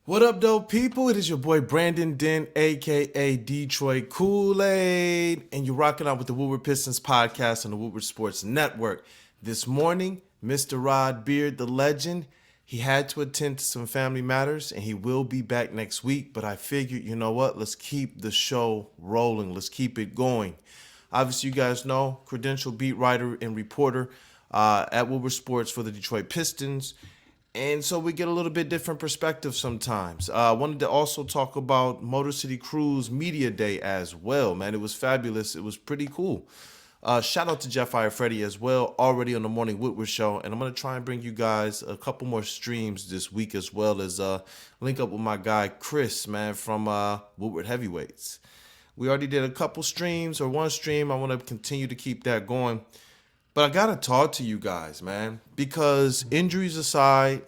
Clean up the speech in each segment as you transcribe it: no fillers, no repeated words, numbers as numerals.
What up, dope people? It is your boy Brandon Dent, aka Detroit Kool-Aid, and you're rocking out with the Woodward Pistons podcast on the Woodward Sports Network. This morning, Mr. Rod Beard, the legend, he had to attend to some family matters, and he will be back next week. But I figured, you know what? Let's keep the show rolling. Let's keep it going. Obviously, you guys know, credential beat writer and reporter at Woodward Sports for the Detroit Pistons. And so we get a little bit different perspective sometimes. I wanted to also talk about Motor City Cruise Media Day as well, man. It was fabulous. It was pretty cool. Shout out to Jeff Freddy as well, already on the Morning Woodward Show. And I'm going to try and bring you guys a couple more streams this week, as well as link up with my guy Chris, man, from Woodward Heavyweights. We already did a couple streams, or one stream. I want to continue to keep that going. But I got to talk to you guys, man, because injuries aside,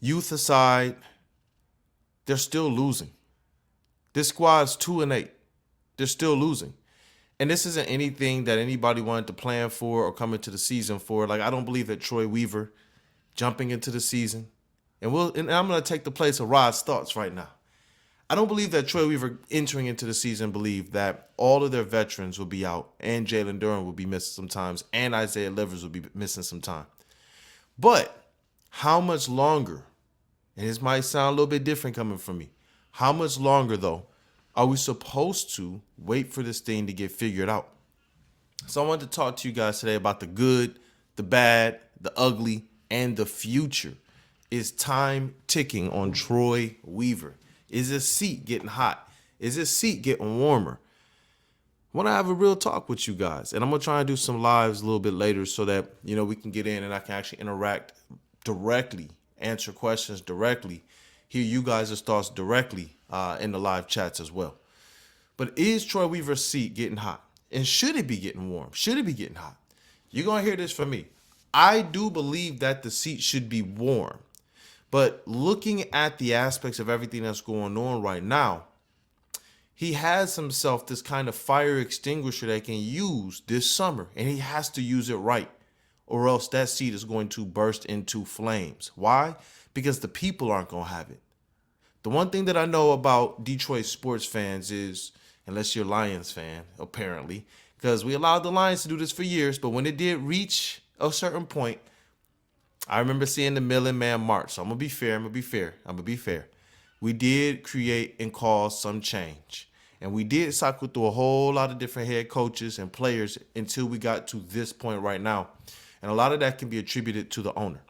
youth aside, they're still losing. This squad's 2-8. They're still losing. And this isn't anything that anybody wanted to plan for or come into the season for. Like, I don't believe that Troy Weaver jumping into the season, and I'm going to take the place of Rod's thoughts right now. I don't believe that Troy Weaver entering into the season believed that all of their veterans will be out and Jalen Duren will be missing sometimes and Isaiah Livers will be missing some time. But how much longer, and this might sound a little bit different coming from me, how much longer, though, are we supposed to wait for this thing to get figured out? So I wanted to talk to you guys today about the good, the bad, the ugly, and the future. Is time ticking on Troy Weaver? Is his seat getting hot? Is his seat getting warmer? I want to have a real talk with you guys. And I'm going to try and do some lives a little bit later so that, we can get in and I can actually interact directly, answer questions directly, hear you guys' thoughts directly in the live chats as well. But is Troy Weaver's seat getting hot? And should it be getting warm? Should it be getting hot? You're going to hear this from me. I do believe that the seat should be warm. But looking at the aspects of everything that's going on right now, he has himself this kind of fire extinguisher that he can use this summer, and he has to use it right, or else that seat is going to burst into flames. Why? Because the people aren't going to have it. The one thing that I know about Detroit sports fans is, unless you're a Lions fan, apparently, because we allowed the Lions to do this for years, but when it did reach a certain point, I remember seeing the Million Man March. So I'm going to be fair. We did create and cause some change. And we did cycle through a whole lot of different head coaches and players until we got to this point right now. And a lot of that can be attributed to the owner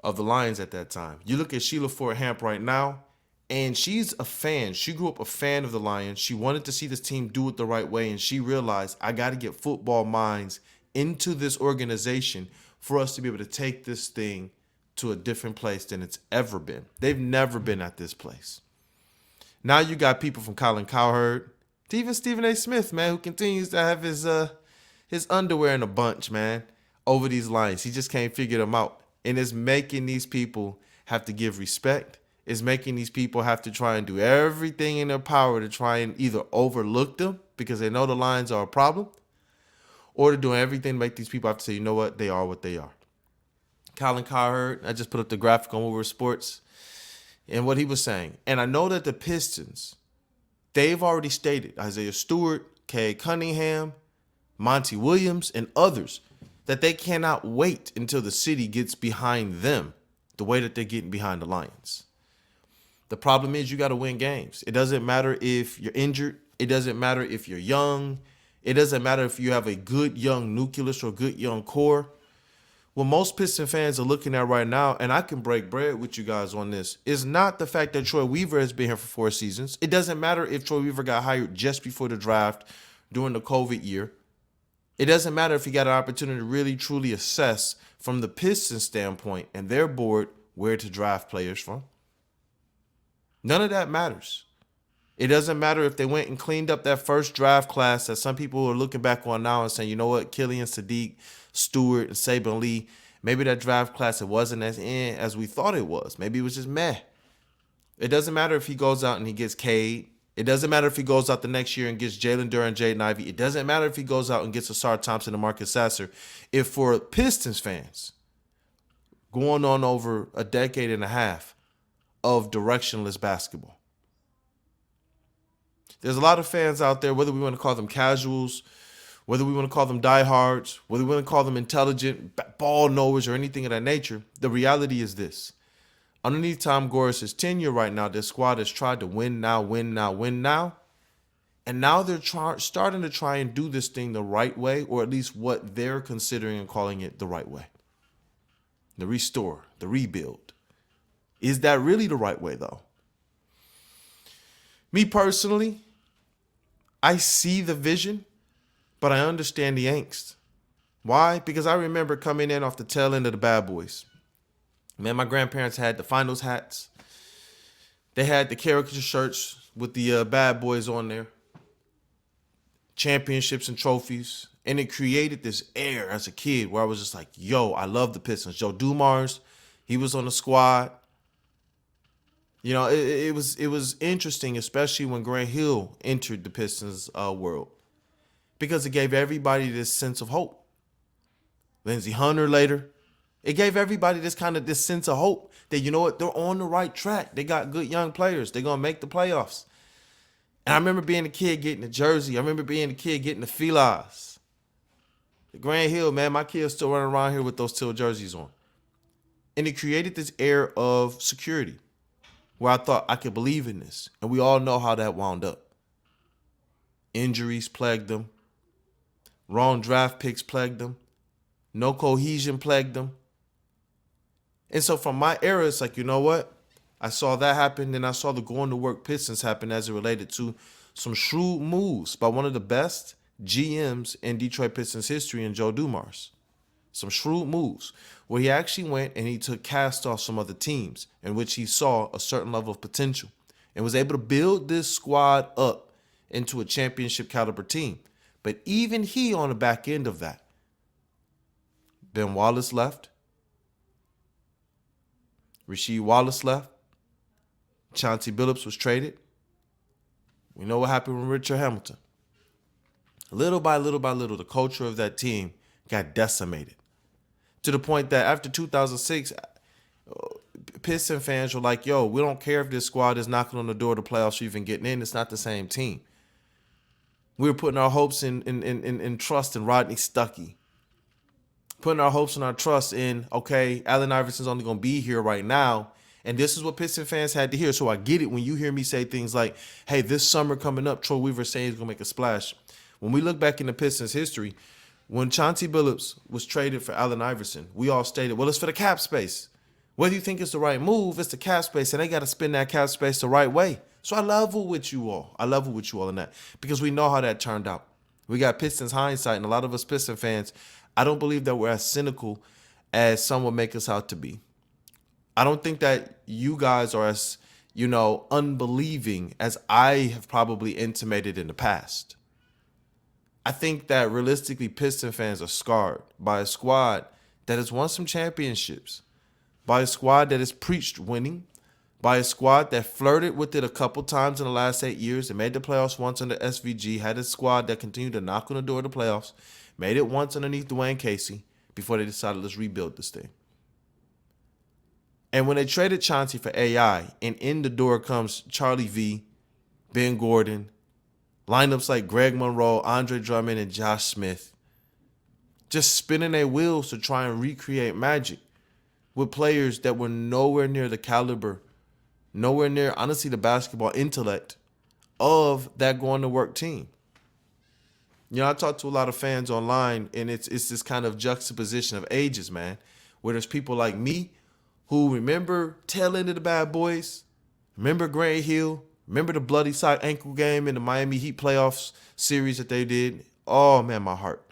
of the Lions at that time. You look at Sheila Ford Hamp right now, and she's a fan. She grew up a fan of the Lions. She wanted to see this team do it the right way, and she realized, I got to get football minds into this organization for us to be able to take this thing to a different place than it's ever been. They've never been at this place. Now you got people from Colin Cowherd to even Stephen A. Smith, man, who continues to have his underwear in a bunch, man, over these lines. He just can't figure them out. And it's making these people have to give respect. It's making these people have to try and do everything in their power to try and either overlook them because they know the lines are a problem, or to do everything to make these people have to say, you know what, they are what they are. Colin Cowherd, I just put up the graphic on Woodward Sports and what he was saying. And I know that the Pistons, they've already stated, Isaiah Stewart, Cade Cunningham, Monty Williams, and others, that they cannot wait until the city gets behind them the way that they're getting behind the Lions. The problem is you got to win games. It doesn't matter if you're injured. It doesn't matter if you're young. It doesn't matter if you have a good young nucleus or good young core. What most Piston fans are looking at right now, and I can break bread with you guys on this, is not the fact that Troy Weaver has been here for 4 seasons. It doesn't matter if Troy Weaver got hired just before the draft during the COVID year. It doesn't matter if he got an opportunity to really, truly assess from the Pistons standpoint and their board where to draft players from. None of that matters. It doesn't matter if they went and cleaned up that first draft class that some people are looking back on now and saying, you know what, Killian, Sadiq, Stewart, and Saban Lee, maybe that draft class, it wasn't as in as we thought it was. Maybe it was just meh. It doesn't matter if he goes out and he gets Cade. It doesn't matter if he goes out the next year and gets Jalen Duren, Jaden Ivey. It doesn't matter if he goes out and gets Asar Thompson and Marcus Sasser. If for Pistons fans, going on over a decade and a half, of directionless basketball. There's a lot of fans out there, whether we want to call them casuals, whether we want to call them diehards, whether we want to call them intelligent ball knowers or anything of that nature. The reality is this. Underneath Tom Gores' tenure right now, this squad has tried to win now. And now they're starting to try and do this thing the right way, or at least what they're considering and calling it the right way. The restore, the rebuild. Is that really the right way, though? Me personally, I see the vision, but I understand the angst. Why? Because I remember coming in off the tail end of the Bad Boys. Man, my grandparents had the finals hats. They had the caricature shirts with the Bad Boys on there. Championships and trophies. And it created this air as a kid where I was just like, yo, I love the Pistons. Joe Dumars, he was on the squad. You know, it was interesting, especially when Grant Hill entered the Pistons world, because it gave everybody this sense of hope. Lindsey Hunter later, it gave everybody this sense of hope that, you know what, they're on the right track. They got good young players. They're going to make the playoffs. And I remember being a kid getting a jersey. I remember being a kid getting the Filas. The Grant Hill, man, my kid's still running around here with those teal jerseys on. And it created this air of security where I thought I could believe in this. And we all know how that wound up. Injuries plagued them. Wrong draft picks plagued them. No cohesion plagued them. And so from my era, it's like, you know what? I saw that happen, and I saw the going to work Pistons happen as it related to some shrewd moves by one of the best GMs in Detroit Pistons history, in Joe Dumars. Some shrewd moves where he actually went and he took cast off some other teams in which he saw a certain level of potential and was able to build this squad up into a championship caliber team. But even he, on the back end of that, Ben Wallace left. Rasheed Wallace left. Chauncey Billups was traded. We know what happened with Richard Hamilton. Little by little, the culture of that team got decimated. To the point that after 2006, Piston fans were like, yo, we don't care if this squad is knocking on the door of the playoffs or even getting in. It's not the same team. We were putting our hopes in trust in Rodney Stuckey. Putting our hopes and our trust in, okay, Allen Iverson's only going to be here right now. And this is what Piston fans had to hear. So I get it when you hear me say things like, hey, this summer coming up, Troy Weaver saying he's going to make a splash. When we look back in the Pistons history, when Chauncey Billups was traded for Allen Iverson, we all stated, well, it's for the cap space. Whether you think it's the right move, it's the cap space, and they got to spend that cap space the right way. So I level with you all. I level with you all in that because we know how that turned out. We got Pistons hindsight, and a lot of us Piston fans, I don't believe that we're as cynical as some would make us out to be. I don't think that you guys are as, unbelieving as I have probably intimated in the past. I think that realistically Piston fans are scarred by a squad that has won some championships, by a squad that has preached winning, by a squad that flirted with it a couple times in the last 8 years and made the playoffs once under SVG, had a squad that continued to knock on the door of the playoffs, made it once underneath Dwayne Casey before they decided, let's rebuild this thing. And when they traded Chauncey for AI, and in the door comes Charlie V, Ben Gordon, lineups like Greg Monroe, Andre Drummond, and Josh Smith, just spinning their wheels to try and recreate magic with players that were nowhere near the caliber, nowhere near, honestly, the basketball intellect of that going to work team. I talk to a lot of fans online, and it's this kind of juxtaposition of ages, man, where there's people like me who remember tail end of the Bad Boys, remember Grant Hill, remember the bloody sock ankle game in the Miami Heat playoffs series that they did. Oh, man, my heart.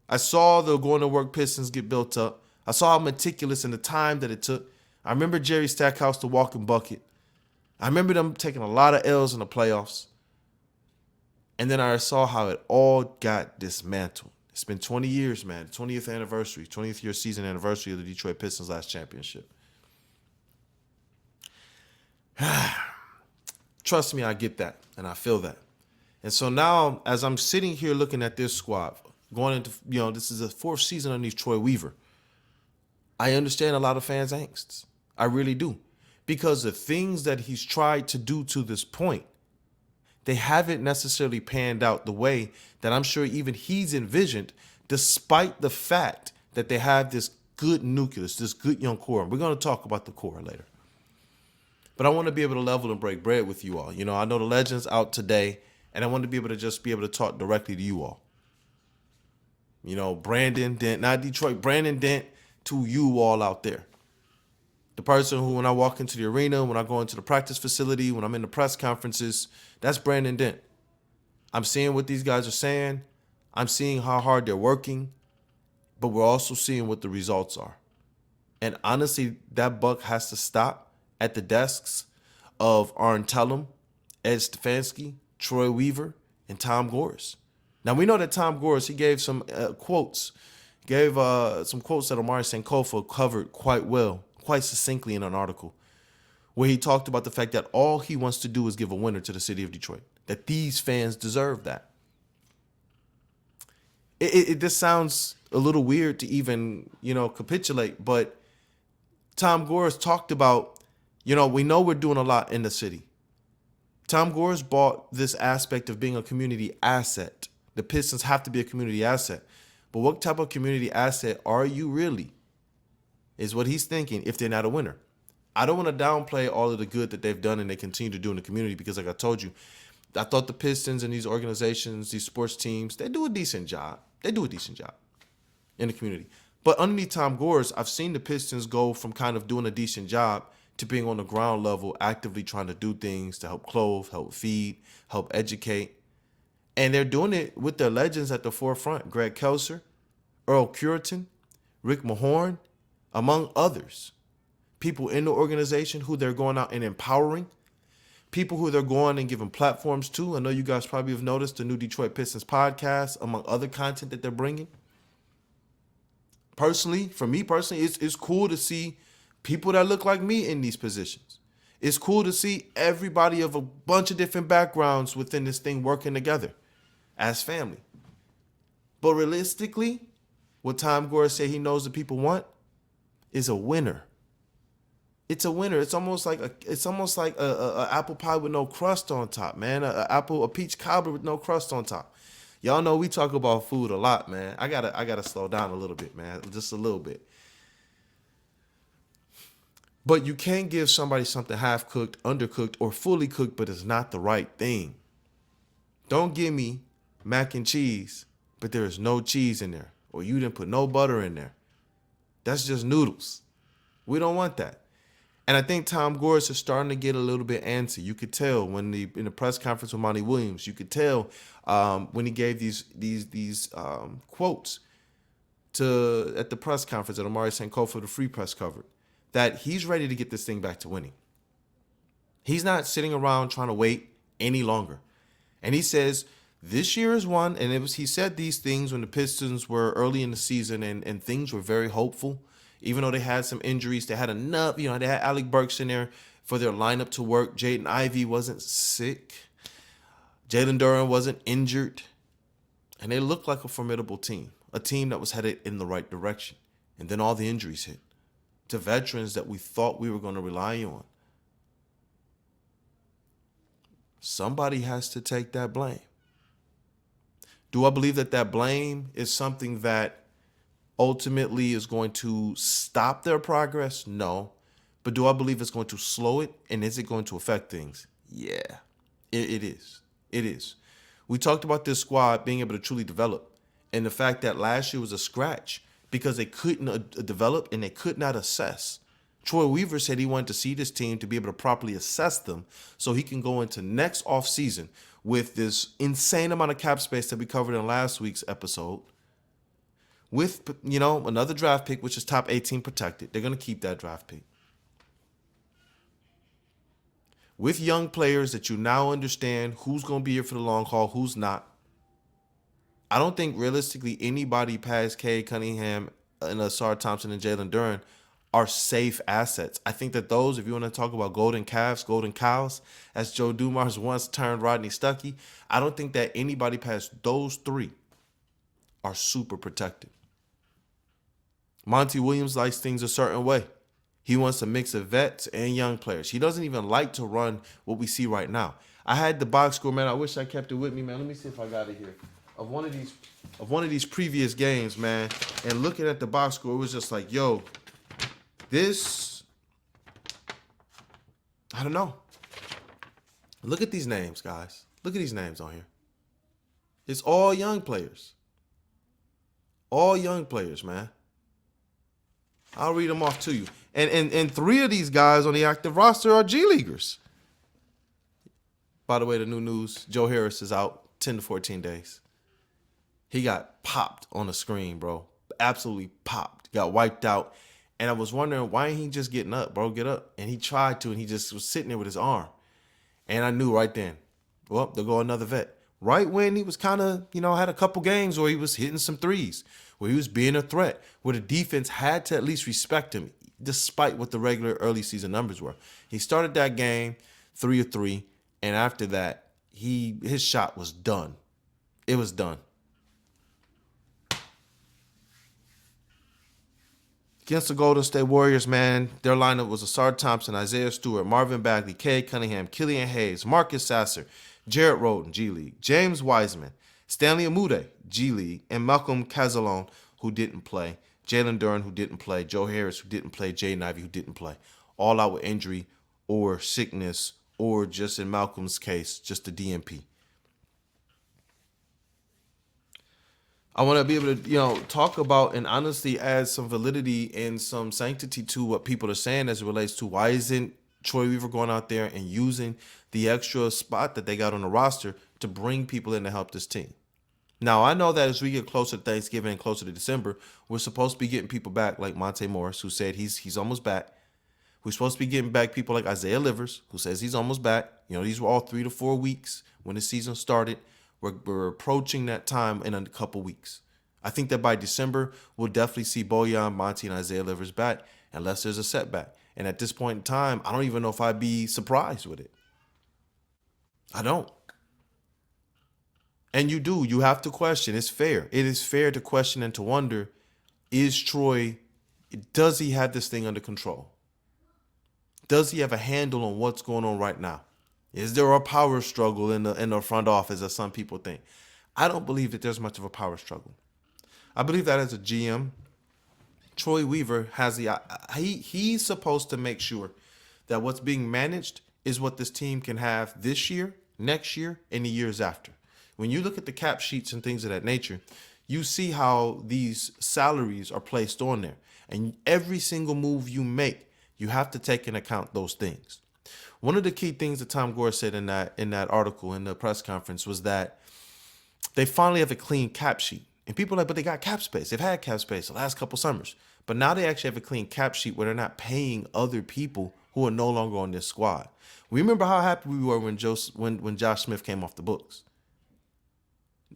I saw the going to work Pistons get built up. I saw how meticulous in the time that it took. I remember Jerry Stackhouse, the walking bucket. I remember them taking a lot of L's in the playoffs. And then I saw how it all got dismantled. It's been 20 years, man. 20th anniversary, 20th year season anniversary of the Detroit Pistons' last championship. Trust me, I get that, and I feel that. And so now, as I'm sitting here looking at this squad, going into, this is the fourth season underneath Troy Weaver, I understand a lot of fans' angst. I really do. because the things that he's tried to do to this point, they haven't necessarily panned out the way that I'm sure even he's envisioned, despite the fact that they have this good nucleus, this good young core. And we're going to talk about the core later. But I want to be able to level and break bread with you all. You know, I know the Legends out today, and I want to be able to just be able to talk directly to you all. You know, Brandon Dent, not Detroit, Brandon Dent to you all out there. The person who, when I walk into the arena, when I go into the practice facility, when I'm in the press conferences, that's Brandon Dent. I'm seeing what these guys are saying. I'm seeing how hard they're working, but we're also seeing what the results are. And honestly, that buck has to stop at the desks of Arn Tellem, Ed Stefanski, Troy Weaver, and Tom Gores. Now, we know that Tom Gores, he gave some quotes, some quotes that Omari Sankofa covered quite well, quite succinctly in an article, where he talked about the fact that all he wants to do is give a winner to the city of Detroit, that these fans deserve that. This sounds a little weird to even, capitulate, but Tom Gores talked about, we know we're doing a lot in the city. Tom Gores bought this aspect of being a community asset. The Pistons have to be a community asset. But what type of community asset are you really? Is what he's thinking if they're not a winner. I don't want to downplay all of the good that they've done and they continue to do in the community because, like I told you, I thought the Pistons and these organizations, these sports teams, they do a decent job. They do a decent job in the community. But underneath Tom Gores, I've seen the Pistons go from kind of doing a decent job to being on the ground level, actively trying to do things to help clothe, help feed, help educate. And they're doing it with their legends at the forefront. Greg Kelser, Earl Curitan, Rick Mahorn, among others. People in the organization who they're going out and empowering. People who they're going and giving platforms to. I know you guys probably have noticed the new Detroit Pistons podcast, among other content that they're bringing. For me personally, it's cool to see people that look like me in these positions. It's cool to see everybody of a bunch of different backgrounds within this thing working together as family. But realistically, what Tom Gores said he knows the people want is a winner. It's a winner. It's almost like a apple pie with no crust on top, man. A peach cobbler with no crust on top. Y'all know we talk about food a lot, man. I gotta slow down a little bit, man. Just a little bit. But you can't give somebody something half-cooked, undercooked, or fully cooked, but it's not the right thing. Don't give me mac and cheese, but there is no cheese in there, or you didn't put no butter in there. That's just noodles. We don't want that. And I think Tom Gores is starting to get a little bit antsy. You could tell in the press conference with Monty Williams. You could tell when he gave these quotes at the press conference that Omari Sankofa, the Free Press, covered, that he's ready to get this thing back to winning. He's not sitting around trying to wait any longer. And he says this year is one, and he said these things when the Pistons were early in the season and things were very hopeful. Even though they had some injuries, they had enough, they had Alec Burks in there for their lineup to work. Jaden Ivey wasn't sick. Jalen Duren wasn't injured. And they looked like a formidable team, a team that was headed in the right direction. And then all the injuries hit to veterans that we thought we were going to rely on. Somebody has to take that blame. Do I believe that blame is something that ultimately is going to stop their progress? No. But do I believe it's going to slow it? And is it going to affect things? Yeah, it is. It is. We talked about this squad being able to truly develop, and the fact that last year was a scratch because they couldn't develop and they could not assess. Troy Weaver said he wanted to see this team to be able to properly assess them so he can go into next offseason with this insane amount of cap space that we covered in last week's episode. With, another draft pick, which is top 18 protected. They're going to keep that draft pick. With young players that you now understand who's going to be here for the long haul, who's not. I don't think realistically anybody past Cade Cunningham and Asar Thompson and Jalen Duren are safe assets. I think that those, if you want to talk about golden calves, golden cows, as Joe Dumars once termed Rodney Stuckey, I don't think that anybody past those three are super protected. Monty Williams likes things a certain way. He wants a mix of vets and young players. He doesn't even like to run what we see right now. I had the box score, man. I wish I kept it with me, man. Let me see if I got it here. Of one of these previous games, man. And looking at the box score, it was just like, yo, this, I don't know. Look at these names, guys. Look at these names on here. It's all young players. All young players, man. I'll read them off to you. And 3 of these guys on the active roster are G Leaguers. By the way, the new news, Joe Harris is out 10 to 14 days. He got popped on the screen, bro. Absolutely popped. Got wiped out. And I was wondering, why ain't he just getting up, bro? Get up. And he tried to, and he just was sitting there with his arm. And I knew right then, well, there go another vet. Right when he was kind of, had a couple games where he was hitting some threes, where he was being a threat, where the defense had to at least respect him, despite what the regular early season numbers were. He started that game 3 of 3, and after that, his shot was done. It was done. Against the Golden State Warriors, man, their lineup was Asar Thompson, Isaiah Stewart, Marvin Bagley, Cade Cunningham, Killian Hayes, Marcus Sasser, Jarrett Roden, G League, James Wiseman, Stanley Amude, G League, and Malcolm Cazalone, who didn't play, Jalen Duren, who didn't play, Joe Harris, who didn't play, Jaden Ivey, who didn't play. All out with injury or sickness or just in Malcolm's case, just the DNP. I want to be able to, talk about and honestly add some validity and some sanctity to what people are saying as it relates to why isn't Troy Weaver going out there and using the extra spot that they got on the roster to bring people in to help this team. Now, I know that as we get closer to Thanksgiving and closer to December, we're supposed to be getting people back like Monte Morris, who said he's almost back. We're supposed to be getting back people like Isaiah Livers, who says he's almost back. These were all 3 to 4 weeks when the season started. We're approaching that time in a couple weeks. I think that by December, we'll definitely see Bojan, Monty, and Isaiah Livers back, unless there's a setback. And at this point in time, I don't even know if I'd be surprised with it. I don't. And you have to question. It's fair. It is fair to question and to wonder, does he have this thing under control? Does he have a handle on what's going on right now? Is there a power struggle in the front office, as some people think? I don't believe that there's much of a power struggle. I believe that as a GM, Troy Weaver has he's supposed to make sure that what's being managed is what this team can have this year, next year, and the years after. When you look at the cap sheets and things of that nature, you see how these salaries are placed on there. And every single move you make, you have to take into account those things. One of the key things that Tom Gores said in that article in the press conference was that they finally have a clean cap sheet. And people are like, but they got cap space. They've had cap space the last couple summers. But now they actually have a clean cap sheet where they're not paying other people who are no longer on this squad. We remember how happy we were when Josh Smith came off the books.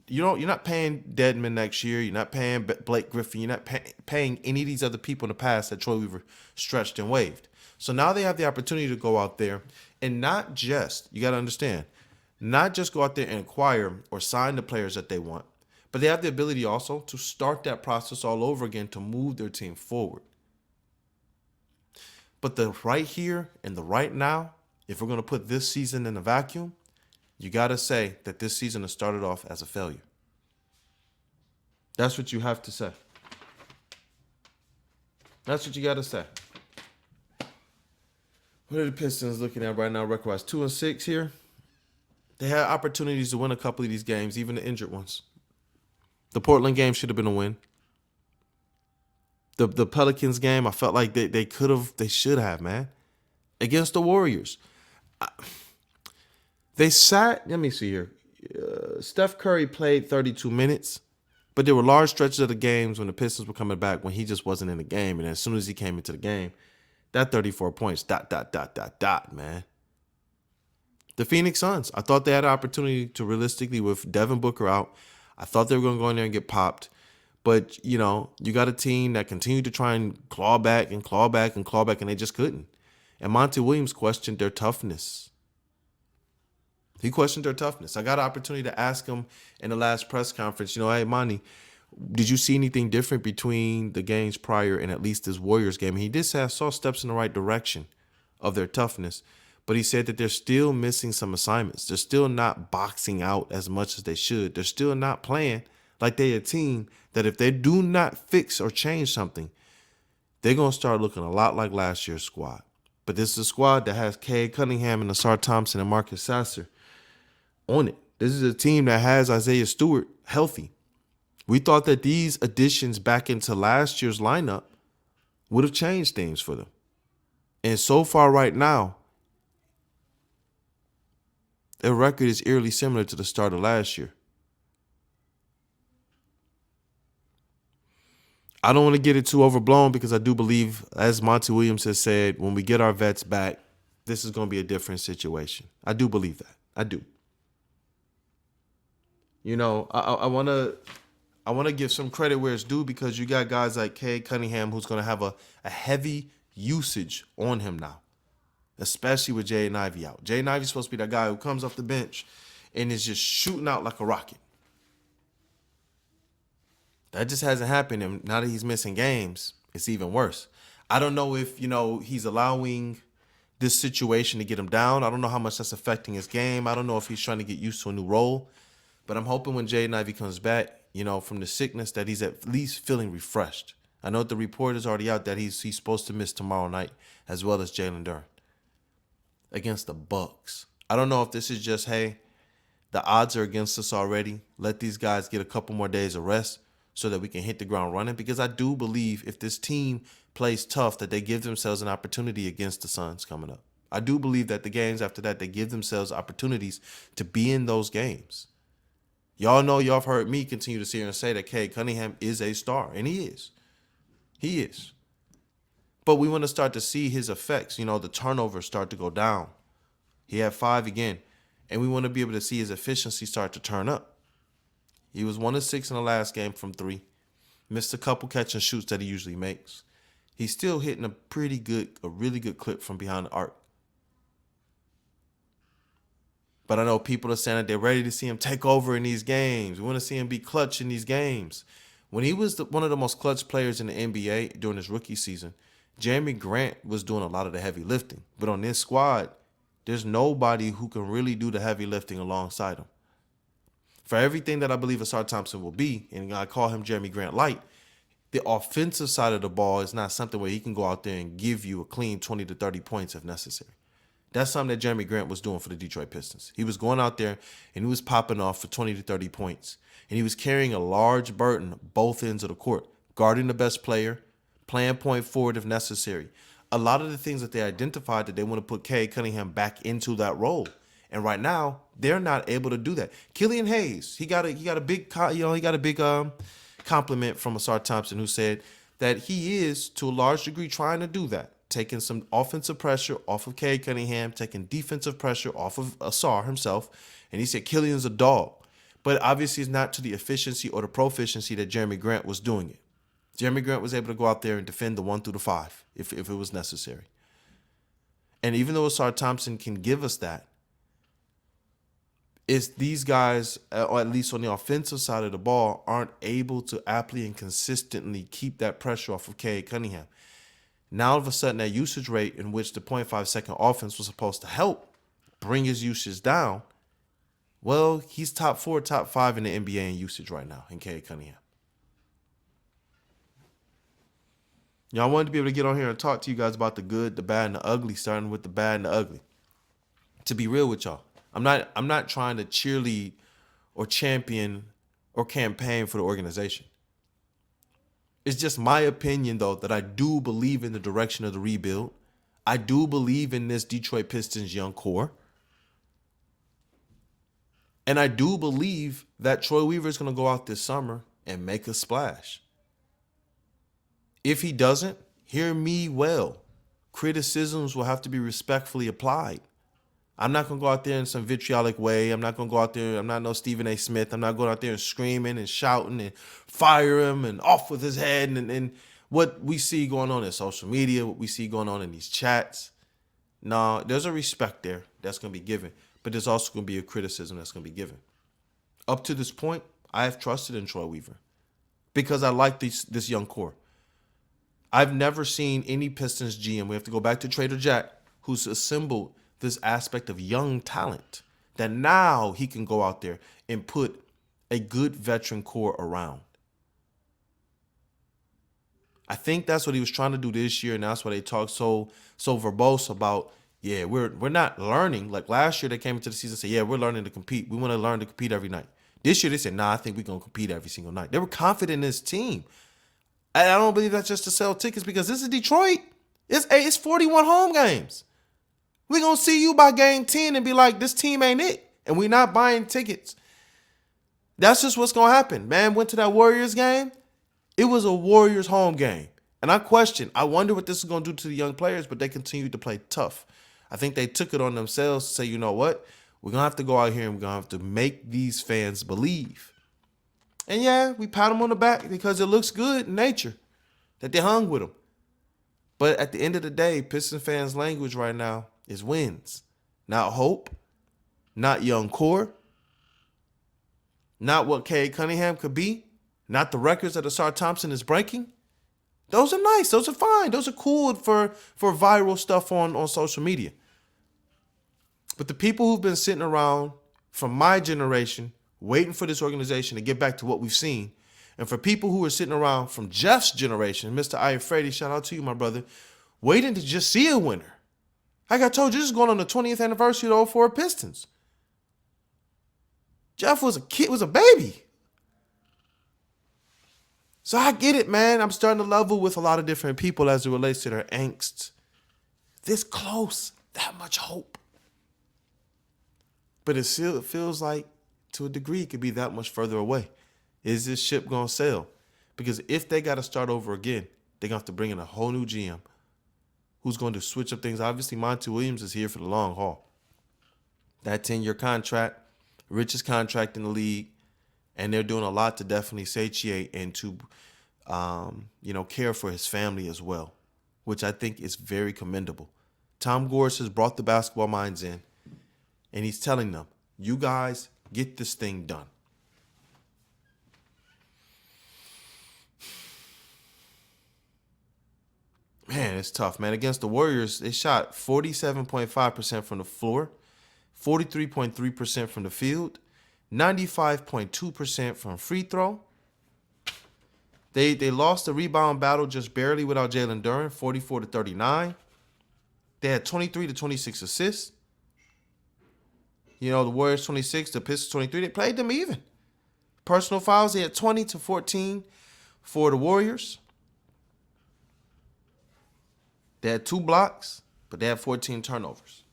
You're not paying Dedmon next year. You're not paying Blake Griffin. You're not paying any of these other people in the past that Troy Weaver stretched and waived. So now they have the opportunity to go out there and not just, you got to understand, not just go out there and acquire or sign the players that they want, but they have the ability also to start that process all over again to move their team forward. But the right here and the right now, if we're going to put this season in a vacuum, you got to say that this season has started off as a failure. That's what you have to say. That's what you got to say. What are the Pistons looking at right now? Record-wise, 2-6 here. They had opportunities to win a couple of these games, even the injured ones. The Portland game should have been a win. The Pelicans game, I felt like they should have, man. Against the Warriors. They sat, let me see here. Steph Curry played 32 minutes, but there were large stretches of the games when the Pistons were coming back when he just wasn't in the game. And as soon as he came into the game, that 34 points, ... man. The Phoenix Suns, I thought they had an opportunity to realistically, with Devin Booker out, I thought they were going to go in there and get popped. But, you got a team that continued to try and claw back, and they just couldn't. And Monty Williams questioned their toughness. He questioned their toughness. I got an opportunity to ask him in the last press conference, hey, Monty, Did you see anything different between the games prior and at least this Warriors game? He did say I saw steps in the right direction of their toughness, but he said that they're still missing some assignments. They're still not boxing out as much as they should. They're still not playing like they're a team that if they do not fix or change something, they're going to start looking a lot like last year's squad. But this is a squad that has Cade Cunningham and Asar Thompson and Marcus Sasser on it. This is a team that has Isaiah Stewart healthy. We thought that these additions back into last year's lineup would have changed things for them. And so far right now, their record is eerily similar to the start of last year. I don't want to get it too overblown because I do believe, as Monty Williams has said, when we get our vets back, this is going to be a different situation. I do believe that. I do. You know, I want to give some credit where it's due because you got guys like Cade Cunningham who's going to have a heavy usage on him now, especially with Jaden Ivey out. Jaden Ivey's supposed to be that guy who comes off the bench and is just shooting out like a rocket. That just hasn't happened. And now that he's missing games, it's even worse. I don't know if, he's allowing this situation to get him down. I don't know how much that's affecting his game. I don't know if he's trying to get used to a new role. But I'm hoping when Jaden Ivey comes back, from the sickness, that he's at least feeling refreshed. I know the report is already out that he's supposed to miss tomorrow night, as well as Jalen Duren against the Bucks. I don't know if this is just, hey, the odds are against us already. Let these guys get a couple more days of rest so that we can hit the ground running. Because I do believe if this team plays tough, that they give themselves an opportunity against the Suns coming up. I do believe that the games after that, they give themselves opportunities to be in those games. Y'all know, y'all have heard me continue to sit here and say that Cade Cunningham is a star, and he is. He is. But we want to start to see his effects. The turnovers start to go down. He had 5 again, and we want to be able to see his efficiency start to turn up. He was 1 of 6 in the last game from 3. Missed a couple catch and shoots that he usually makes. He's still hitting a really good clip from behind the arc. But I know people are saying that they're ready to see him take over in these games. We want to see him be clutch in these games. When he was one of the most clutch players in the NBA during his rookie season, Jeremy Grant was doing a lot of the heavy lifting. But on this squad, there's nobody who can really do the heavy lifting alongside him. For everything that I believe Asar Thompson will be, and I call him Jeremy Grant light, the offensive side of the ball is not something where he can go out there and give you a clean 20 to 30 points if necessary. That's something that Jeremy Grant was doing for the Detroit Pistons. He was going out there and he was popping off for 20 to 30 points. And he was carrying a large burden both ends of the court, guarding the best player, playing point forward if necessary. A lot of the things that they identified that they want to put Cade Cunningham back into that role. And right now, they're not able to do that. Killian Hayes, he got a big compliment from Asar Thompson, who said that he is to a large degree trying to do that. Taking some offensive pressure off of Cade Cunningham, taking defensive pressure off of Asar himself. And he said Killian's a dog. But obviously it's not to the efficiency or the proficiency that Jeremy Grant was doing it. Jeremy Grant was able to go out there and defend the 1 through the 5 if it was necessary. And even though Asar Thompson can give us that, it's these guys, or at least on the offensive side of the ball, aren't able to aptly and consistently keep that pressure off of Cade Cunningham. Now, all of a sudden, that usage rate in which the 0.5-second offense was supposed to help bring his usage down, well, he's top 4, top 5 in the NBA in usage right now in Cade Cunningham. I wanted to be able to get on here and talk to you guys about the good, the bad, and the ugly, starting with the bad and the ugly. To be real with y'all, I'm not trying to cheerlead or champion or campaign for the organization. It's just my opinion, though, that I do believe in the direction of the rebuild. I do believe in this Detroit Pistons young core. And I do believe that Troy Weaver is going to go out this summer and make a splash. If he doesn't, hear me well. Criticisms will have to be respectfully applied. I'm not going to go out there in some vitriolic way. I'm not going to go out there. I'm not no Stephen A. Smith. I'm not going out there and screaming and shouting and fire him and off with his head. And what we see going on in social media, what we see going on in these chats. No, there's a respect there that's going to be given. But there's also going to be a criticism that's going to be given. Up to this point, I have trusted in Troy Weaver. because I like this young core. I've never seen any Pistons GM, we have to go back to Trader Jack, who's assembled this aspect of young talent that now he can go out there and put a good veteran core around. I think that's what he was trying to do this year, and that's why they talk so verbose about, yeah, we're not learning. Like last year, they came into the season and said, yeah, we're learning to compete. We want to learn to compete every night. This year, they said, nah, I think we're going to compete every single night. They were confident in this team. I don't believe that's just to sell tickets because this is Detroit. It's 41 home games. We're going to see you by game 10 and be like, this team ain't it. And we're not buying tickets. That's just what's going to happen. Man, went to that Warriors game. It was a Warriors home game. And I wonder what this is going to do to the young players, but they continued to play tough. I think they took it on themselves to say, you know what? We're going to have to go out here and we're going to have to make these fans believe. And yeah, we pat them on the back because it looks good in nature that they hung with them. But at the end of the day, Pistons fans' language right now is wins. Not hope, not young core, not what Cade Cunningham could be, not the records that Asar Thompson is breaking. Those are nice. Those are fine. Those are cool for viral stuff on social media. But the people who've been sitting around from my generation waiting for this organization to get back to what we've seen, and for people who are sitting around from Jeff's generation, Mr. Iron Freddy, shout out to you, my brother, waiting to just see a winner. Like I told you, this is going on the 20th anniversary of the 04 Pistons. Jeff was a baby. So I get it, man. I'm starting to level with a lot of different people as it relates to their angst. This close, that much hope. But it still feels like, to a degree, it could be that much further away. Is this ship going to sail? Because if they got to start over again, they're going to have to bring in a whole new GM who's going to switch up things. Obviously, Monty Williams is here for the long haul. That 10-year contract, richest contract in the league, and they're doing a lot to definitely satiate and to, care for his family as well, which I think is very commendable. Tom Gores has brought the basketball minds in, and he's telling them, you guys get this thing done. Man, it's tough, man. Against the Warriors, they shot 47.5% from the floor, 43.3% from the field, 95.2% from free throw. They lost the rebound battle just barely without Jalen Duren, 44-39. They had 23 to 26 assists. The Warriors 26, the Pistons 23. They played them even. Personal fouls, they had 20 to 14 for the Warriors. They had 2 blocks, but they had 14 turnovers.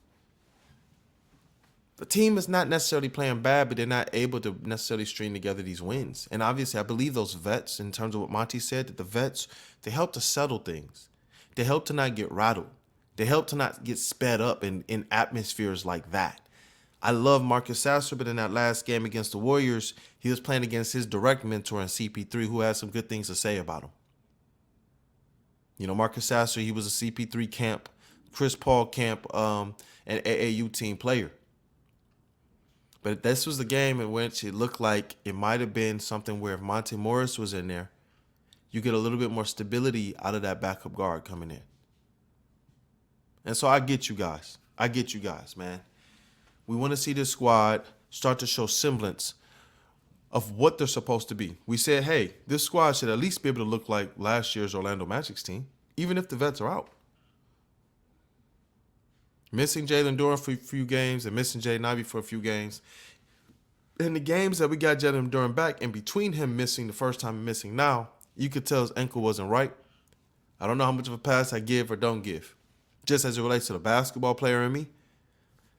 The team is not necessarily playing bad, but they're not able to necessarily string together these wins. And obviously, I believe those vets, in terms of what Monty said, that the vets, they help to settle things. They help to not get rattled. They help to not get sped up in atmospheres like that. I love Marcus Sasser, but in that last game against the Warriors, he was playing against his direct mentor in CP3, who had some good things to say about him. Marcus Sasser, he was a CP3 camp, Chris Paul camp, and AAU team player. But this was the game in which it looked like it might have been something where if Monte Morris was in there, you get a little bit more stability out of that backup guard coming in. And so I get you guys, man. We want to see this squad start to show semblance of what they're supposed to be. We said, hey, this squad should at least be able to look like last year's Orlando Magic's team, even if the vets are out. Missing Jalen Duren for a few games and missing Jay Ivey for a few games. In the games that we got Jalen Duren back, in between him missing the first time and missing now, you could tell his ankle wasn't right. I don't know how much of a pass I give or don't give. Just as it relates to the basketball player in me,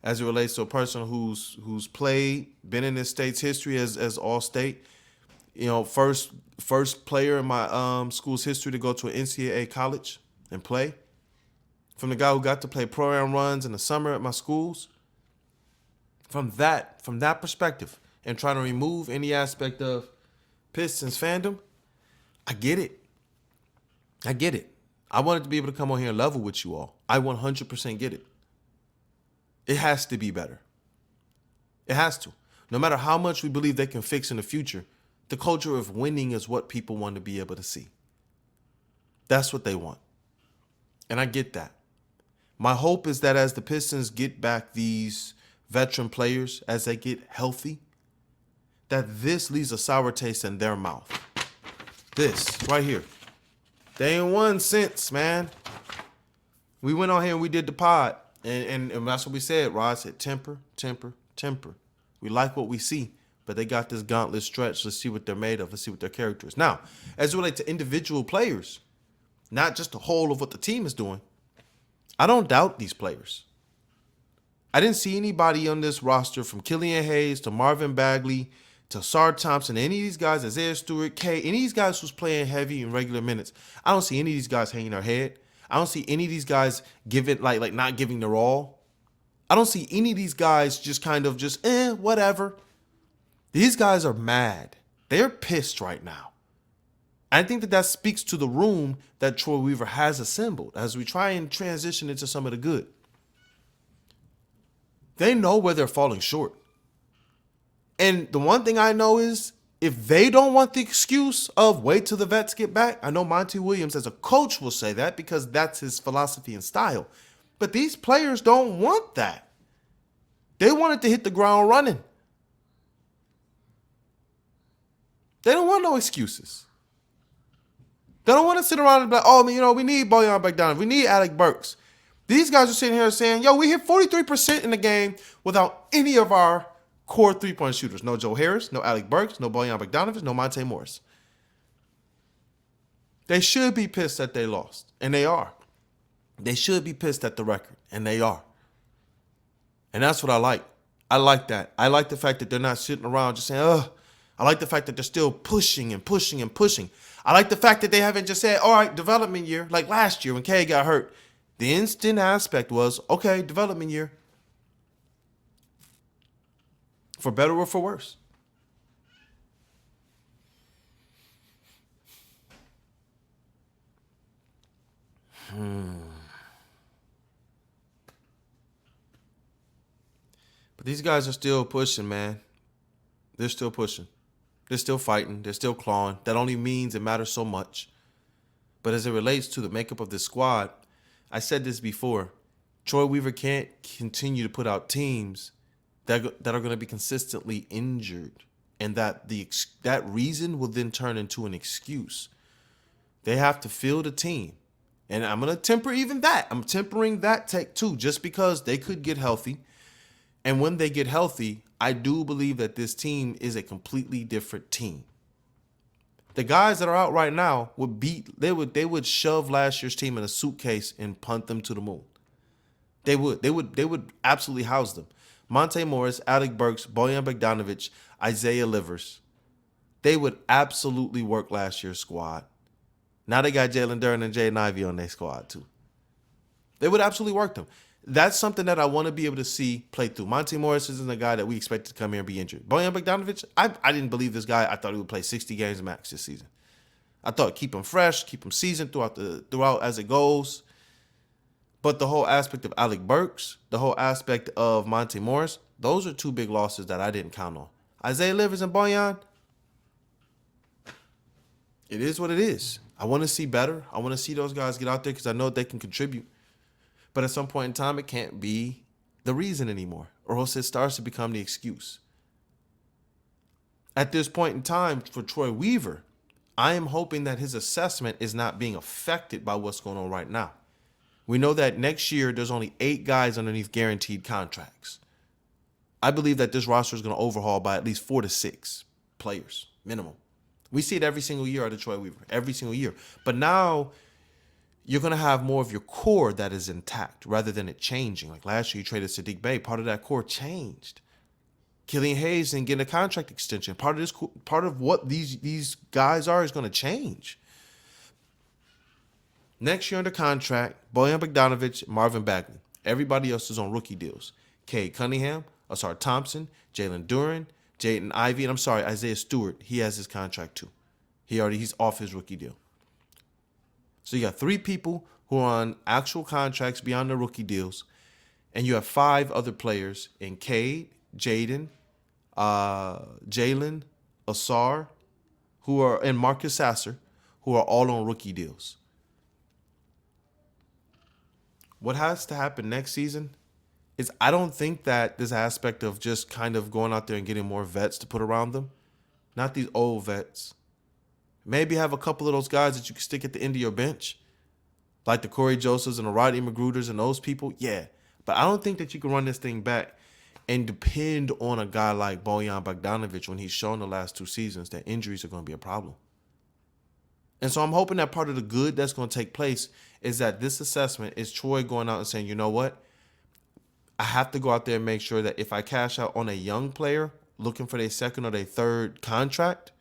as it relates to a person who's played, been in this state's history as All-State, first player in my school's history to go to an NCAA college and play. From the guy who got to play program runs in the summer at my schools. From that perspective, and trying to remove any aspect of Pistons fandom, I get it. I wanted to be able to come on here and level with you all. I 100% get it. It has to be better. It has to. No matter how much we believe they can fix in the future, The culture of winning is what people want to be able to see. That's what they want. And I get that. My hope is that as the Pistons get back these veteran players, as they get healthy, that this leaves a sour taste in their mouth. This right here. They ain't won since, man. We went on here and we did the pod. And that's what we said. Rod said, temper, temper, temper. We like what we see, but they got this gauntlet stretch. Let's see what they're made of. Let's see what their character is. Now, as it relates to individual players, not just the whole of what the team is doing, I don't doubt these players. I didn't see anybody on this roster from Killian Hayes to Marvin Bagley to Sar Thompson, any of these guys, Isaiah Stewart, Cade, any of these guys who's playing heavy in regular minutes. I don't see any of these guys hanging their head. I don't see any of these guys giving like not giving their all. I don't see any of these guys just kind of just whatever. These guys are mad. They're pissed right now. I think that speaks to the room that Troy Weaver has assembled as we try and transition into some of the good. They know where they're falling short. And the one thing I know is if they don't want the excuse of wait till the vets get back, I know Monty Williams as a coach will say that because that's his philosophy and style. But these players don't want that. They want it to hit the ground running. They don't want no excuses. They don't want to sit around and be like, oh, we need Bojan Bogdanovic. We need Alec Burks. These guys are sitting here saying, we hit 43% in the game without any of our core three-point shooters. No Joe Harris, no Alec Burks, no Bojan Bogdanovic, no Monte Morris. They should be pissed that they lost, and they are. They should be pissed at the record, and they are. And that's what I like. I like that. I like the fact that they're not sitting around just saying, ugh. I like the fact that they're still pushing and pushing and pushing. I like the fact that they haven't just said, all right, development year, like last year when Cade got hurt. The instant aspect was, okay, development year. For better or for worse. But these guys are still pushing, man. They're still pushing. They're still fighting. They're still clawing. That only means it matters so much. But as it relates to the makeup of this squad, I said this before. Troy Weaver can't continue to put out teams that are going to be consistently injured, and that that reason will then turn into an excuse. They have to field a team, and I'm going to temper even that. I'm tempering that take too, just because they could get healthy, and when they get healthy, I do believe that this team is a completely different team. The guys that are out right now they would shove last year's team in a suitcase and punt them to the moon. They would absolutely house them. Monte Morris, Alec Burks, Bojan Bogdanovic, Isaiah Livers. They would absolutely work last year's squad. Now they got Jalen Duren and Jaden Ivey on their squad too. They would absolutely work them. That's something that I want to be able to see play through. Monte Morris isn't a guy that we expected to come here and be injured. Bojan Bogdanovic, I didn't believe this guy. I thought he would play 60 games max this season. I thought keep him fresh, keep him seasoned throughout as it goes. But the whole aspect of Alec Burks, the whole aspect of Monte Morris, those are two big losses that I didn't count on. Isaiah Livers and Bojan, it is what it is. I want to see better. I want to see those guys get out there because I know they can contribute. But at some point in time, it can't be the reason anymore, or else it starts to become the excuse. At this point in time, for Troy Weaver, I am hoping that his assessment is not being affected by what's going on right now. We know that next year, there's only 8 guys underneath guaranteed contracts. I believe that this roster is going to overhaul by at least 4 to 6 players, minimum. We see it every single year out of Troy Weaver, every single year. But now you're going to have more of your core that is intact rather than it changing. Like last year, you traded Sadiq Bey. Part of that core changed. Killian Hayes didn't get a contract extension. Part of what these guys are is going to change. Next year under contract, Bojan Bogdanovic, Marvin Bagley. Everybody else is on rookie deals. Cade Cunningham, Asar Thompson, Jalen Duren, Jaden Ivey, and Isaiah Stewart. He has his contract too. He's off his rookie deal. So you got 3 people who are on actual contracts beyond their rookie deals, and you have 5 other players in Cade, Jaden, Jalen, Asar, and Marcus Sasser, who are all on rookie deals. What has to happen next season is I don't think that this aspect of just kind of going out there and getting more vets to put around them, not these old vets. Maybe have a couple of those guys that you can stick at the end of your bench, like the Corey Josephs and the Rodney Magruders and those people. Yeah, but I don't think that you can run this thing back and depend on a guy like Bojan Bogdanovic when he's shown the last 2 seasons that injuries are going to be a problem. And so I'm hoping that part of the good that's going to take place is that this assessment is Troy going out and saying, you know what? I have to go out there and make sure that if I cash out on a young player looking for their second or their third contract,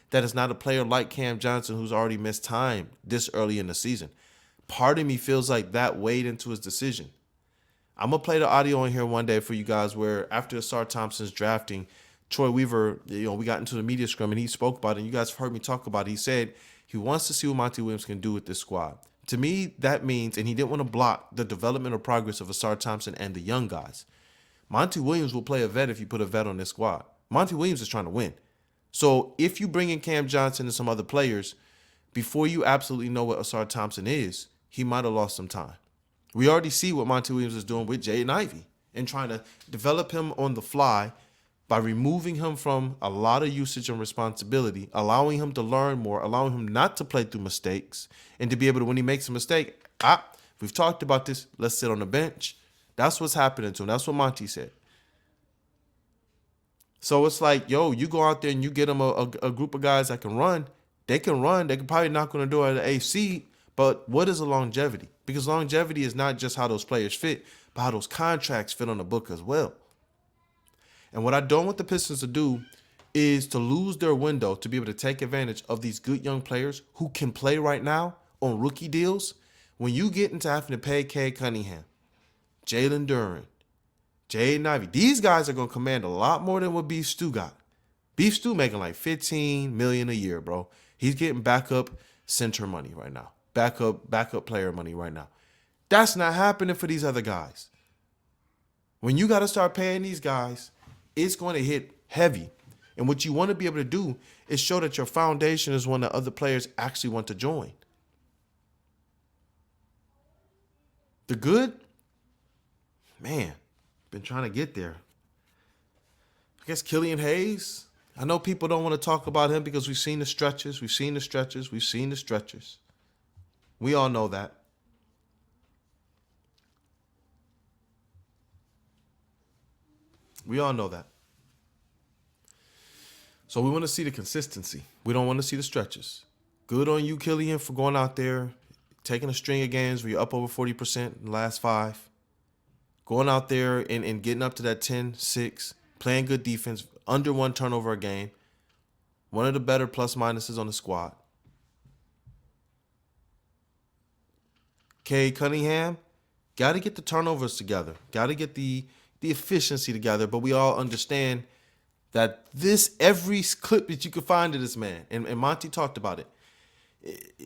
that is not a player like Cam Johnson who's already missed time this early in the season. Part of me feels like that weighed into his decision. I'm going to play the audio in here one day for you guys where after Asar Thompson's drafting, Troy Weaver, we got into the media scrum and he spoke about it. And you guys have heard me talk about it. He said he wants to see what Monty Williams can do with this squad. To me, that means, and he didn't want to block the development or progress of Asar Thompson and the young guys. Monty Williams will play a vet if you put a vet on this squad. Monty Williams is trying to win. So if you bring in Cam Johnson and some other players, before you absolutely know what Asar Thompson is, he might have lost some time. We already see what Monty Williams is doing with Jaden Ivey and trying to develop him on the fly by removing him from a lot of usage and responsibility, allowing him to learn more, allowing him not to play through mistakes, and to be able to, when he makes a mistake, we've talked about this, let's sit on the bench. That's what's happening to him. That's what Monty said. So it's like, you go out there and you get them a group of guys that can run. They can run. They can probably knock on the door at an AC, but what is a longevity? Because longevity is not just how those players fit, but how those contracts fit on the book as well. And what I don't want the Pistons to do is to lose their window to be able to take advantage of these good young players who can play right now on rookie deals. When you get into having to pay Cade Cunningham, Jalen Duren, Jaden Ivey, these guys are going to command a lot more than what Beef Stew got. Beef Stew making like $15 million a year, bro. He's getting backup center money right now. Backup player money right now. That's not happening for these other guys. When you got to start paying these guys, it's going to hit heavy. And what you want to be able to do is show that your foundation is one that other players actually want to join. The good, man, been trying to get there. I guess Killian Hayes. I know people don't want to talk about him because we've seen the stretches. We all know that. So we want to see the consistency. We don't want to see the stretches. Good on you, Killian, for going out there, taking a string of games where you're up over 40% in the last 5. Going out there and getting up to that 10-6, playing good defense, under 1 turnover a game. One of the better plus minuses on the squad. Cade Cunningham, got to get the turnovers together. Got to get the efficiency together. But we all understand that every clip that you can find of this man, and Monty talked about it,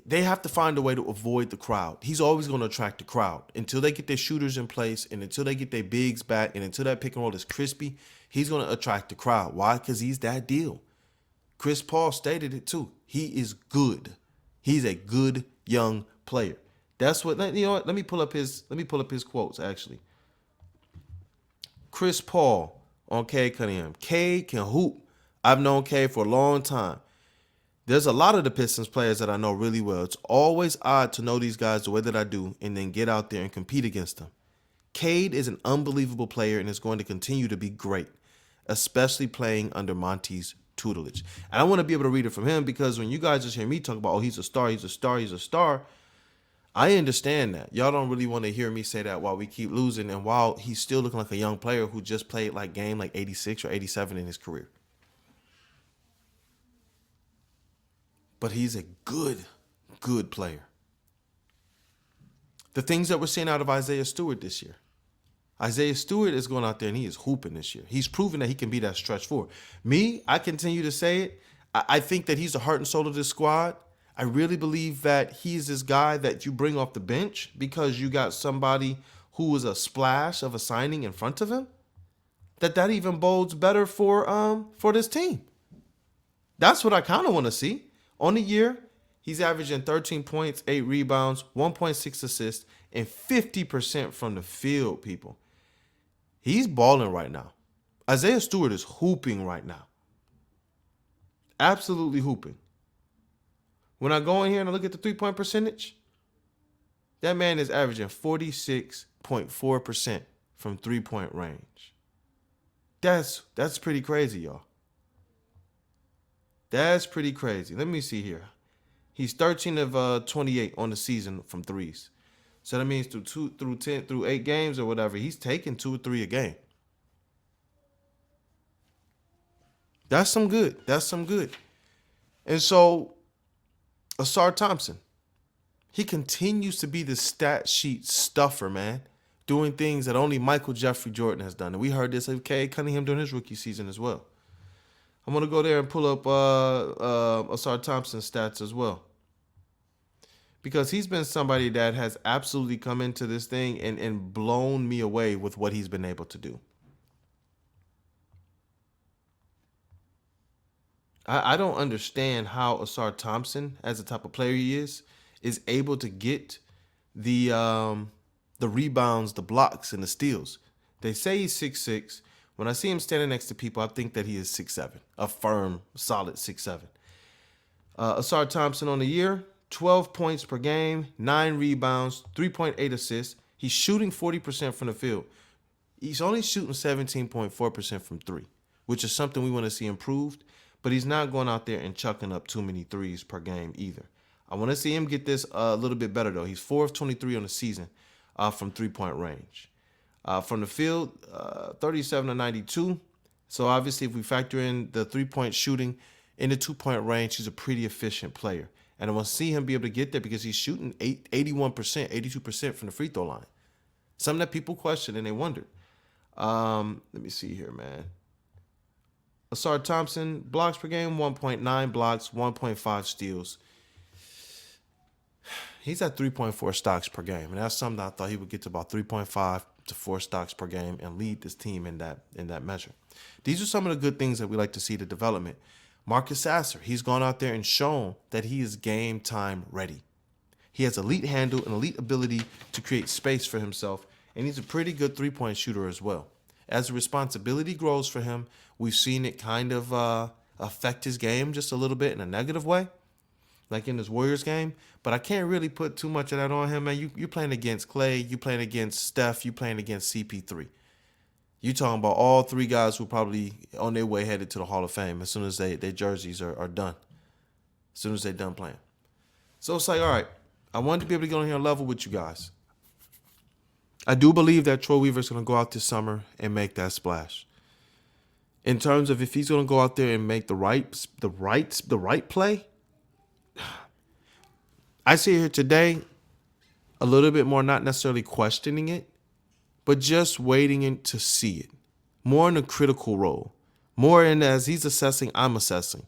they have to find a way to avoid the crowd. He's always going to attract the crowd. Until they get their shooters in place and until they get their bigs back and until that pick and roll is crispy, he's going to attract the crowd. Why? Because he's that deal. Chris Paul stated it too. He is good. He's a good young player. That's what, you know what? Let me pull up his quotes actually. Chris Paul on Cade Cunningham. Cade can hoop. I've known Cade for a long time. There's a lot of the Pistons players that I know really well. It's always odd to know these guys the way that I do and then get out there and compete against them. Cade is an unbelievable player and is going to continue to be great, especially playing under Monty's tutelage. And I want to be able to read it from him because when you guys just hear me talk about, he's a star, I understand that. Y'all don't really want to hear me say that while we keep losing and while he's still looking like a young player who just played like 86 or 87 in his career. But he's a good player. The things that we're seeing out of Isaiah Stewart this year. Isaiah Stewart is going out there and he is hooping this year. He's proven that he can be that stretch forward. Me, I continue to say it. I think that he's the heart and soul of this squad. I really believe that he's this guy that you bring off the bench because you got somebody who was a splash of a signing in front of him. That even bodes better for this team. That's what I kind of want to see. On the year, he's averaging 13 points, 8 rebounds, 1.6 assists, and 50% from the field, people. He's balling right now. Isaiah Stewart is hooping right now. Absolutely hooping. When I go in here and I look at the three-point percentage, that man is averaging 46.4% from three-point range. That's pretty crazy, y'all. That's pretty crazy. Let me see here. He's 13 of 28 on the season from threes. So that means through 8 games or whatever, he's taking 2 or 3 a game. That's some good. That's some good. And so, Asar Thompson, he continues to be the stat sheet stuffer, man, doing things that only Michael Jeffrey Jordan has done. And we heard this of Cade Cunningham during his rookie season as well. I'm going to go there and pull up Asar Thompson's stats as well, because he's been somebody that has absolutely come into this thing and blown me away with what he's been able to do. I don't understand how Asar Thompson, as the type of player he is able to get the rebounds, the blocks, and the steals. They say he's 6'6". When I see him standing next to people, I think that he is 6'7", a firm, solid 6'7". Asar Thompson on the year, 12 points per game, 9 rebounds, 3.8 assists. He's shooting 40% from the field. He's only shooting 17.4% from 3, which is something we want to see improved. But he's not going out there and chucking up too many threes per game either. I want to see him get this a little bit better, though. He's 4 of 23 on the season from three-point range. From the field, 37 to 92. So obviously, if we factor in the three-point shooting in the two-point range, he's a pretty efficient player. And I want to see him be able to get there because he's shooting 81%, 82% from the free throw line. Something that people question and they wondered. Let me see here, man. Asar Thompson, blocks per game, 1.9 blocks, 1.5 steals. He's at 3.4 stocks per game, and that's something I thought he would get to about 3.5 to 4 stocks per game and lead this team in that measure. These are some of the good things that we like to see, the development. Marcus Sasser, he's gone out there and shown that he is game time ready. He has elite handle and elite ability to create space for himself, and he's a pretty good three-point shooter as well. As the responsibility grows for him, we've seen it kind of affect his game just a little bit in a negative way, like in his Warriors game. But I can't really put too much of that on him, man. You're playing against Clay, you're playing against Steph, you're playing against CP3. You're talking about all 3 guys who are probably on their way headed to the Hall of Fame as soon as their jerseys are done, as soon as they're done playing. So it's like, all right, I wanted to be able to get on here and level with you guys. I do believe that Troy Weaver's going to go out this summer and make that splash. In terms of if he's going to go out there and make the right play, I see here today a little bit more, not necessarily questioning it, but just waiting to see it. More in a critical role. More in as he's assessing, I'm assessing.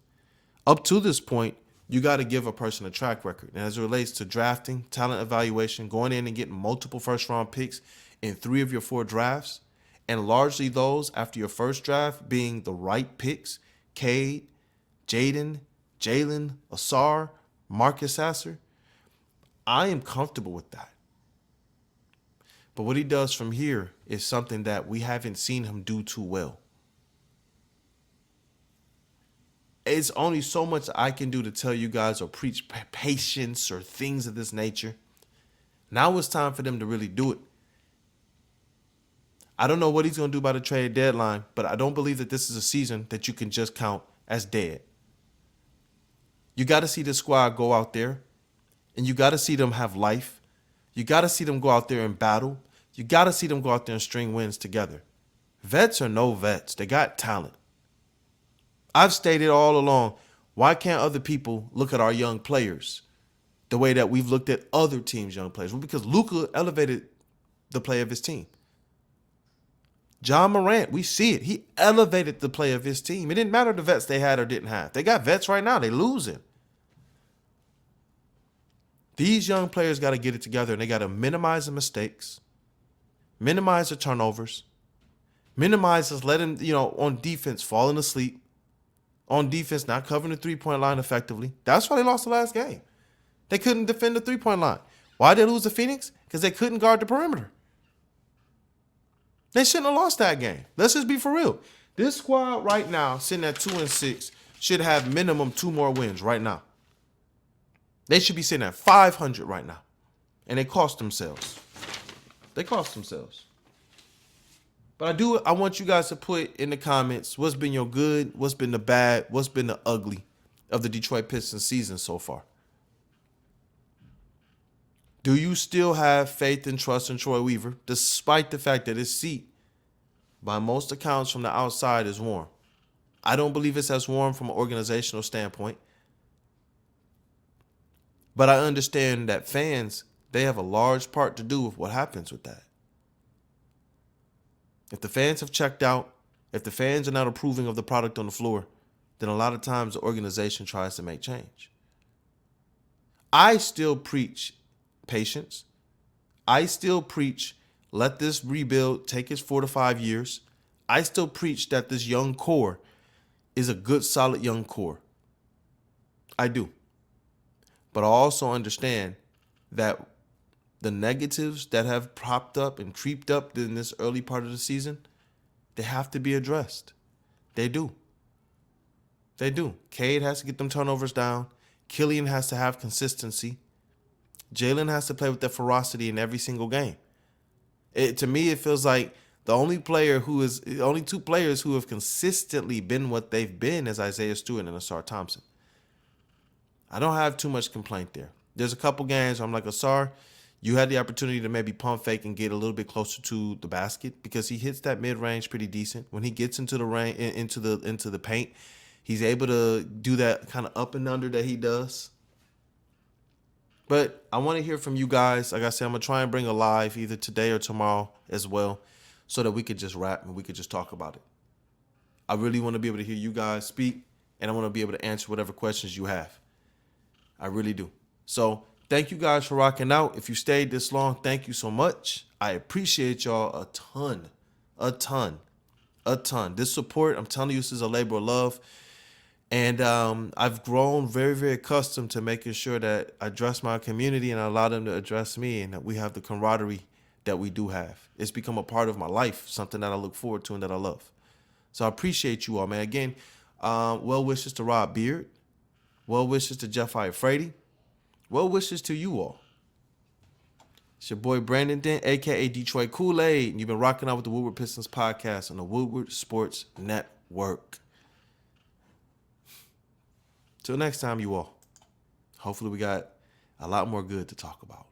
Up to this point, you got to give a person a track record. And as it relates to drafting, talent evaluation, going in and getting multiple first-round picks in 3 of your 4 drafts, and largely those after your first draft being the right picks, Cade, Jalen, Asar, Marcus Sasser, I am comfortable with that. But what he does from here is something that we haven't seen him do too well. It's only so much I can do to tell you guys or preach patience or things of this nature. Now it's time for them to really do it. I don't know what he's going to do by the trade deadline, but I don't believe that this is a season that you can just count as dead. You got to see the squad go out there, and you got to see them have life. You got to see them go out there and battle. You got to see them go out there and string wins together. Vets or no vets, they got talent. I've stated all along, why can't other people look at our young players the way that we've looked at other teams' young players? Well, because Luka elevated the play of his team. John Morant, we see it. He elevated the play of his team. It didn't matter the vets they had or didn't have. They got vets right now. They losing. These young players got to get it together, and they got to minimize the mistakes, minimize the turnovers, minimize us letting, on defense falling asleep on defense, not covering the three-point line effectively. That's why they lost the last game. They couldn't defend the three-point line. Why did they lose to Phoenix? Because they couldn't guard the perimeter. They shouldn't have lost that game. Let's just be for real. This squad right now, sitting at 2-6, should have minimum 2 more wins right now. They should be sitting at 500 right now. And they cost themselves. They cost themselves. But I want you guys to put in the comments what's been your good, what's been the bad, what's been the ugly of the Detroit Pistons season so far. Do you still have faith and trust in Troy Weaver, despite the fact that his seat, by most accounts from the outside, is warm? I don't believe it's as warm from an organizational standpoint. But I understand that fans, they have a large part to do with what happens with that. If the fans have checked out, if the fans are not approving of the product on the floor, then a lot of times the organization tries to make change. I still preach patience. I still preach let this rebuild take its 4 to 5 years. I still preach that this young core is a good, solid young core. I do. But I also understand that the negatives that have popped up and creeped up in this early part of the season, they have to be addressed. They do. They do. Cade has to get them turnovers down. Killian has to have consistency. Jalen has to play with that ferocity in every single game. To me, it feels like the only two players who have consistently been what they've been is Isaiah Stewart and Asar Thompson. I don't have too much complaint there. There's a couple games where I'm like, Asar, you had the opportunity to maybe pump fake and get a little bit closer to the basket because he hits that mid-range pretty decent. When he gets into the range, into the paint, he's able to do that kind of up and under that he does. But I want to hear from you guys. Like I said, I'm going to try and bring a live either today or tomorrow as well so that we could just rap and we could just talk about it. I really want to be able to hear you guys speak, and I want to be able to answer whatever questions you have. I really do. So thank you guys for rocking out. If you stayed this long, thank you so much. I appreciate y'all a ton. This support, I'm telling you, this is a labor of love. And I've grown very, very accustomed to making sure that I address my community and I allow them to address me, and that we have the camaraderie that we do have. It's become a part of my life, something that I look forward to and that I love. So I appreciate you all, man. Again, well wishes to Rob Beard. Well wishes to Jeff Iafrady. Well wishes to you all. It's your boy Brandon Dent, a.k.a. Detroit Kool-Aid, and you've been rocking out with the Woodward Pistons podcast on the Woodward Sports Network. Till next time, you all. Hopefully we got a lot more good to talk about.